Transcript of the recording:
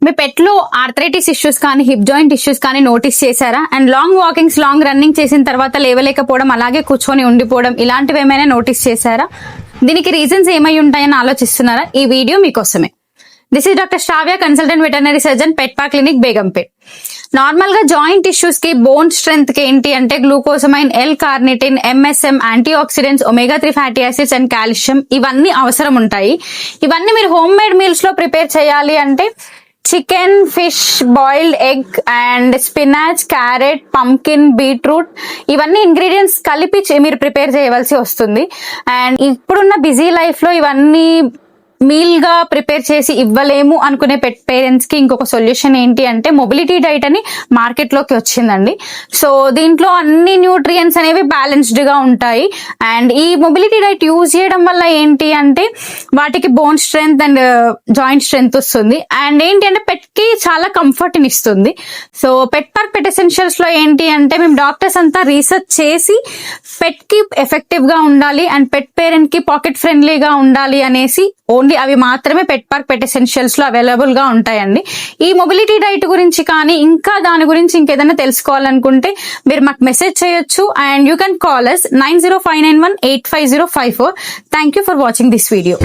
మీ పెట్ లో arthritis issues కానీ hip joint issues కానీ నోటీస్ చేశారా? And long walkings, long running చేసిన తర్వాత లేవలేకపోవడం, అలాగే కూర్చొని ఉండిపోవడం, ఇలాంటివి ఏమైనా నోటీస్ చేశారా? దీనికి రీజన్స్ ఏమై ఉంటాయని ఆలోచిస్తున్నారా? ఈ వీడియో మీకోసమే. This is doctor Shravya, consultant veterinary surgeon, pet park clinic, Begumpet. Normal గా జాయింట్ ఇష్యూస్ కి, బోన్ స్ట్రెంత్ కి ఏంటి అంటే glucosamine, L carnitine, MSM, antioxidants, omega 3 fatty acids and calcium ఇవన్నీ అవసరం ఉంటాయి. ఇవన్నీ మీరు హోమ్ మేడ్ మీల్స్ లో ప్రిపేర్ చేయాలి అంటే chicken, fish, boiled egg and spinach, carrot, pumpkin, beetroot ఇవన్నీ ఇంగ్రీడియంట్స్ కలిపి మీరు ప్రిపేర్ చేయవలసి వస్తుంది. అండ్ ఇప్పుడున్న బిజీ లైఫ్ లో ఇవన్నీ మీల్ గా ప్రిపేర్ చేసి ఇవ్వలేము అనుకునే పెట్ పేరెంట్స్ కి ఇంకొక సొల్యూషన్ ఏంటి అంటే మొబిలిటీ డైట్ అని మార్కెట్ లోకి వచ్చిందండి. సో దీంట్లో అన్ని న్యూట్రియంట్స్ అనేవి బ్యాలెన్స్డ్ గా ఉంటాయి. అండ్ ఈ మొబిలిటీ డైట్ యూజ్ చేయడం వల్ల ఏంటి అంటే వాటికి bone strength and joint strength వస్తుంది. అండ్ ఏంటి అంటే పెట్ కి చాలా కంఫర్ట్ ని ఇస్తుంది. సో పెట్ పార్క్ పెట్ ఎసెన్షియల్స్ లో ఏంటి అంటే మేము డాక్టర్స్ అంతా రీసెర్చ్ చేసి పెట్ కి ఎఫెక్టివ్ గా ఉండాలి అండ్ పెట్ పేరెంట్ కి పాకెట్ ఫ్రెండ్లీగా ఉండాలి అనేసి ఓన్లీ అవి మాత్రమే పెట్ పార్క్ పెట్ ఎసెన్షియల్స్ లో అవైలబుల్ గా ఉంటాయండి. ఈ మొబిలిటీ డైట్ గురించి కానీ ఇంకా దాని గురించి ఇంకేదైనా తెలుసుకోవాలనుకుంటే మీరు మాకు మెసేజ్ చేయొచ్చు. And you can call us 9059185054. Thank you for watching this video.